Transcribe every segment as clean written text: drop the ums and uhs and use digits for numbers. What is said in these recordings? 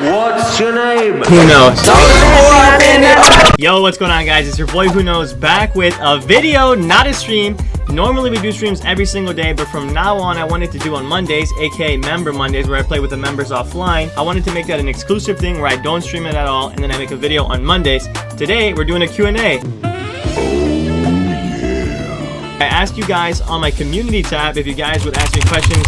What's your name? Who knows? Yo, what's going on, guys? It's your boy Who Knows back with a video, not a stream. Normally we do streams every single day, but from now on I wanted to do on Mondays, aka Member Mondays, where I play with the members offline. I wanted to make that an exclusive thing where I don't stream it at all, and then I make a video on Mondays. Today we're doing a Q&A. I asked you guys on my community tab if you guys would ask me questions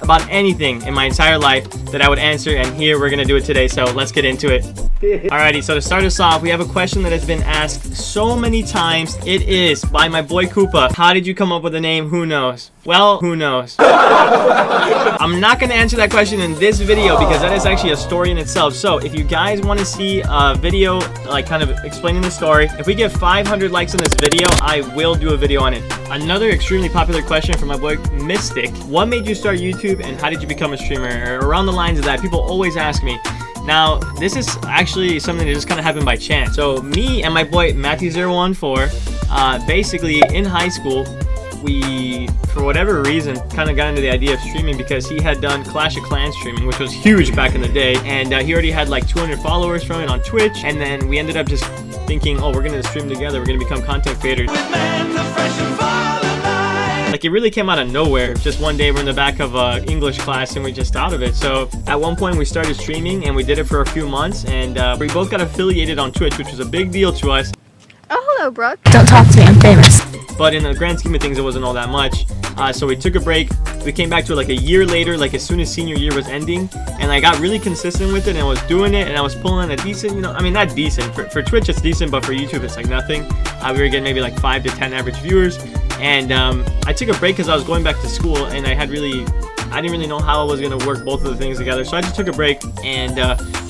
about anything in my entire life that I would answer, and here we're gonna do it today, so let's get into it. Alrighty, so to start us off, we have a question that has been asked so many times. It is by my boy Koopa. How did you come up with the name Who Knows? Well, who knows? I'm not gonna answer that question in this video because that is actually a story in itself. So if you guys want to see a video like kind of explaining the story, if we get 500 likes on this video, I will do a video on it. Another extremely popular question from my boy Mystic: what made you start YouTube and how did you become a streamer? Or around the lines of that, people always ask me. Now, this is actually something that just kind of happened by chance. So me and my boy Matthew014, basically in high school, we, for whatever reason, kind of got into the idea of streaming because he had done Clash of Clans streaming, which was huge back in the day, and he already had like 200 followers from it on Twitch. And then we ended up just thinking, oh, we're gonna stream together, we're gonna become content creators. Like, it really came out of nowhere. Just one day we're in the back of English class and we just thought of it. So at one point we started streaming and we did it for a few months, and we both got affiliated on Twitch, which was a big deal to us. Oh, hello, Brooke. Don't talk to me, I'm famous. But in the grand scheme of things, it wasn't all that much. So we took a break. We came back to it like a year later, like as soon as senior year was ending, and I got really consistent with it, and I was doing it, and I was pulling a decent, you know, I mean, not decent. For Twitch it's decent, but for YouTube it's like nothing. We were getting maybe like 5 to 10 average viewers. And I took a break because I was going back to school, and I didn't really know how I was going to work both of the things together. So I just took a break, and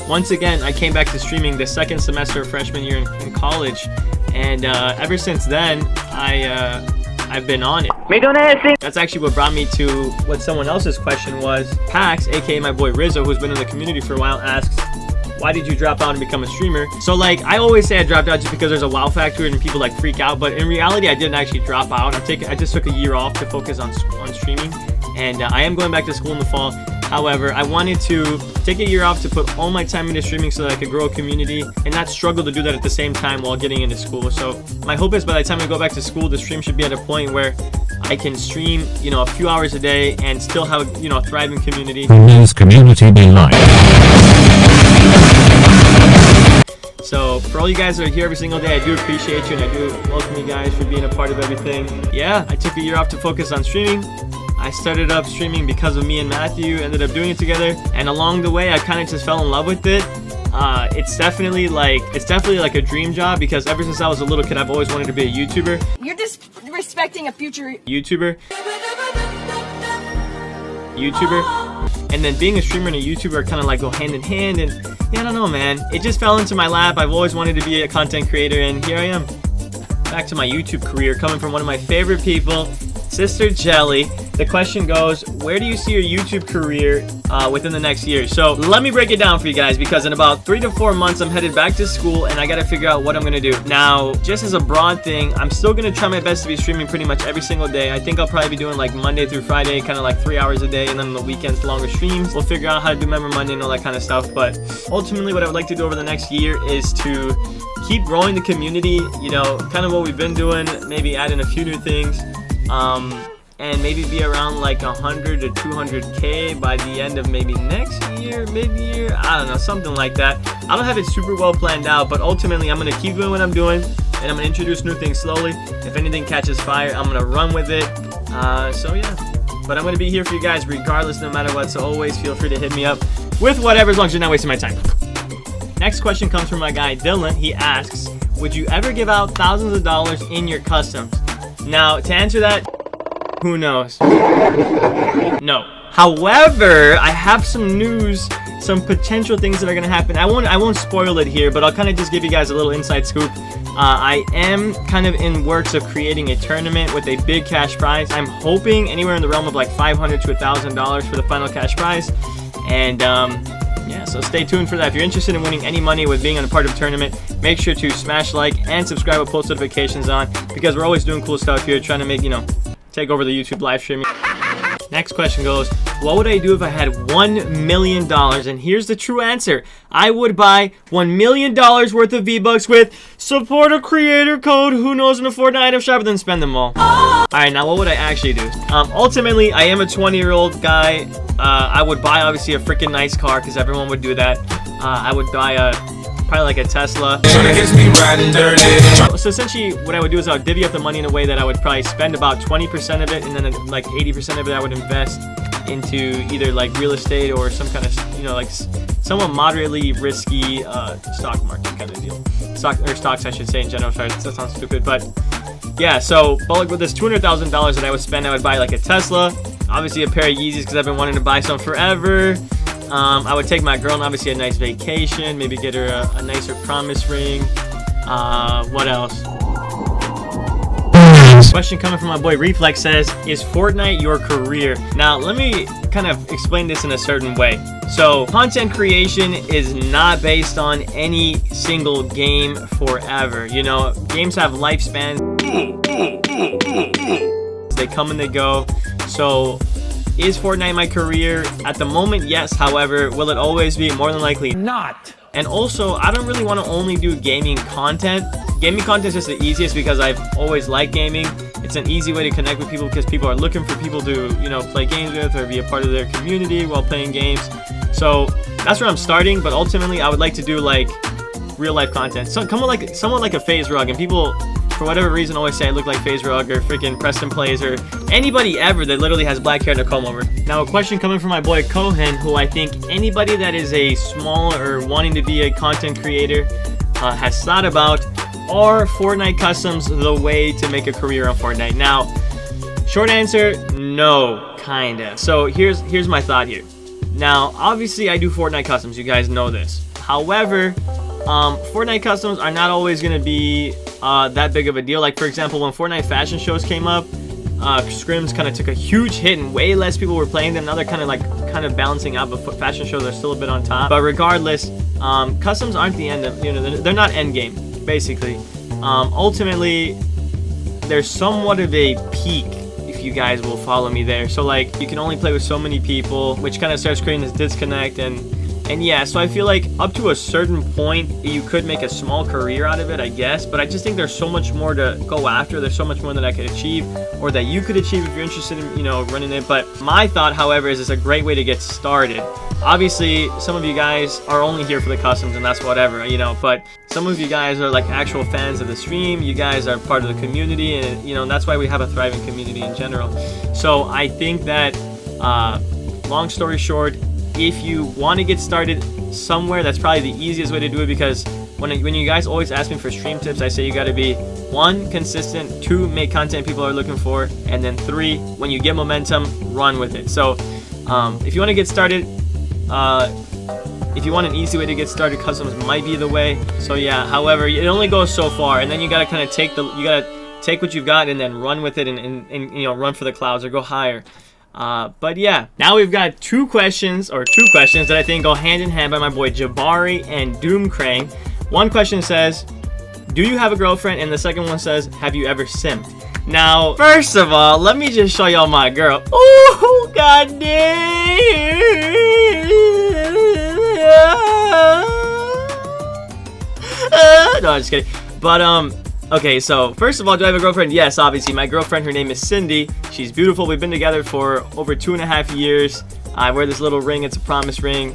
once again I came back to streaming the second semester of freshman year in college, and ever since then I've been on it. That's actually what brought me to what someone else's question was. Pax, aka my boy Rizzo, who's been in the community for a while, asks, why did you drop out and become a streamer? So like, I always say I dropped out just because there's a wow factor and people like freak out, but in reality I didn't actually drop out. I just took a year off to focus on streaming, and I am going back to school in the fall. However, I wanted to take a year off to put all my time into streaming so that I could grow a community and not struggle to do that at the same time while getting into school. So my hope is by the time I go back to school, the stream should be at a point where I can stream, you know, a few hours a day and still have, you know, a thriving community. Whose community be like? So for all you guys that are here every single day, I do appreciate you, and I do welcome you guys for being a part of everything. Yeah, I took a year off to focus on streaming. I started up streaming because of me and Matthew, ended up doing it together, and along the way I kind of just fell in love with it. It's definitely like a dream job, because ever since I was a little kid I've always wanted to be a YouTuber. You're disrespecting a future YouTuber. And then being a streamer and a YouTuber kind of like go hand in hand, and yeah, I don't know, man, it just fell into my lap. I've always wanted to be a content creator, and here I am, back to my YouTube career, coming from one of my favorite people, Sister Jelly. The question goes, where do you see your YouTube career within the next year? So let me break it down for you guys, because in about 3 to 4 months I'm headed back to school and I gotta figure out what I'm gonna do. Now, just as a broad thing, I'm still gonna try my best to be streaming pretty much every single day. I think I'll probably be doing like Monday through Friday, kind of like 3 hours a day, and then on the weekends longer streams. We'll figure out how to do Member Monday and all that kind of stuff. But ultimately what I would like to do over the next year is to keep growing the community, you know, kind of what we've been doing, maybe add in a few new things, and maybe be around like 100 to 200k by the end of maybe next year, mid-year, I don't know, something like that. I don't have it super well planned out, but ultimately I'm gonna keep doing what I'm doing, and I'm gonna introduce new things slowly. If anything catches fire, I'm gonna run with it. So yeah, but I'm gonna be here for you guys regardless, no matter what, so always feel free to hit me up with whatever, as long as you're not wasting my time. Next question comes from my guy Dylan. He asks, would you ever give out thousands of dollars in your customs? Now, to answer that, who knows? No. However, I have some news, some potential things that are gonna happen. I won't spoil it here, but I'll kind of just give you guys a little inside scoop. I am kind of in works of creating a tournament with a big cash prize. I'm hoping anywhere in the realm of like $500 to $1,000 for the final cash prize. And yeah, so stay tuned for that. If you're interested in winning any money with being on a part of a tournament, make sure to smash like and subscribe with post notifications on, because we're always doing cool stuff here, trying to make, you know, take over the YouTube live streaming. Next next question goes, what would I do if I had $1 million? And here's the true answer. I would buy $1 million worth of V-Bucks with support a creator code, who knows, in a Fortnite item shop, and then spend them all. Alright, now what would I actually do? Ultimately, I am a 20-year-old guy. I would buy, obviously, a freaking nice car, because everyone would do that. I would buy probably like a Tesla. So essentially, what I would do is I would divvy up the money in a way that I would probably spend about 20% of it, and then like 80% of it I would invest into either like real estate or some kind of, you know, like somewhat moderately risky stock market kind of deal. Stocks, I should say, in general. Sorry, that sounds stupid, but yeah. So, but like with this $200,000 that I would spend, I would buy like a Tesla, obviously a pair of Yeezys because I've been wanting to buy some forever. I would take my girl on obviously a nice vacation, maybe get her a nicer promise ring. What else? Question coming from my boy Reflex says, is Fortnite your career? Now, let me kind of explain this in a certain way. So, content creation is not based on any single game forever. You know, games have lifespans. They come and they go. So, is Fortnite my career? At the moment, yes. However, will it always be? More than likely not. And also, I don't really want to only do gaming content. Gaming content is just the easiest because I've always liked gaming. It's an easy way to connect with people because people are looking for people to, you know, play games with or be a part of their community while playing games. So that's where I'm starting. But ultimately, I would like to do like real life content. So somewhat like a FaZe Rug, and people, for whatever reason, always say I look like FaZe Rug or freaking Preston Plays or anybody ever that literally has black hair to comb over. Now, a question coming from my boy Cohen, who I think anybody that is a small or wanting to be a content creator has thought about. Are Fortnite customs the way to make a career on Fortnite? Now, short answer, no, kinda. So here's my thought here. Now, obviously, I do Fortnite customs. You guys know this. However, Fortnite customs are not always gonna be that big of a deal. Like, for example, when Fortnite fashion shows came up, scrims kind of took a huge hit and way less people were playing them. Now they're kind of balancing out, but fashion shows are still a bit on top. But regardless, customs aren't the end of, you know, they're not end game, basically. Ultimately, there's somewhat of a peak, if you guys will follow me there. So like, you can only play with so many people, which kind of starts creating this disconnect. And yeah, so I feel like up to a certain point, you could make a small career out of it, I guess. But I just think there's so much more to go after. There's so much more that I could achieve, or that you could achieve if you're interested in, you know, running it. But my thought, however, is it's a great way to get started. Obviously, some of you guys are only here for the customs, and that's whatever, you know. But some of you guys are like actual fans of the stream. You guys are part of the community, and you know that's why we have a thriving community in general. So I think that, long story short, if you want to get started somewhere, that's probably the easiest way to do it, because when you guys always ask me for stream tips, I say you got to be 1, consistent, 2, make content people are looking for, and then 3, when you get momentum, run with it. So if you want to get started, if you want an easy way to get started, customs might be the way. So yeah, however, it only goes so far, and then you got to kind of take what you've got and then run with it, and you know, run for the clouds or go higher. But yeah, now we've got two questions that I think go hand in hand by my boy Jabari and Doomcrane. One question says, do you have a girlfriend? And the second one says, have you ever simped? Now, first of all, let me just show y'all my girl. Oh, god damn. No, I'm just kidding. But, okay, so first of all, do I have a girlfriend? Yes, obviously. My girlfriend, her name is Cindy. She's beautiful. We've been together for over 2.5 years. I wear this little ring. It's a promise ring.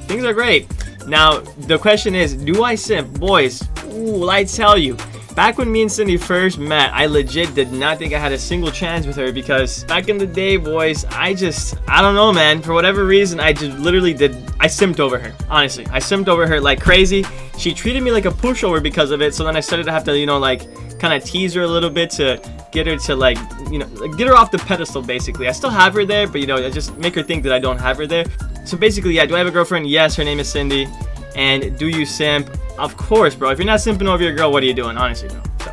Things are great. Now, the question is, do I simp? Boys, ooh, I tell you, back when me and Cindy first met, I legit did not think I had a single chance with her, because back in the day, boys, I don't know, man. For whatever reason, I simped over her. Honestly, I simped over her like crazy. She treated me like a pushover because of it, so then I started to have to, you know, like, kind of tease her a little bit to get her to, like, you know, get her off the pedestal, basically. I still have her there, but, you know, I just make her think that I don't have her there. So basically, yeah, do I have a girlfriend? Yes, her name is Cindy. And do you simp? Of course, bro. If you're not simping over your girl, what are you doing? Honestly, bro. So.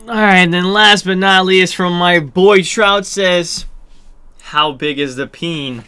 Alright, and then last but not least, from my boy Trout says, how big is the peen?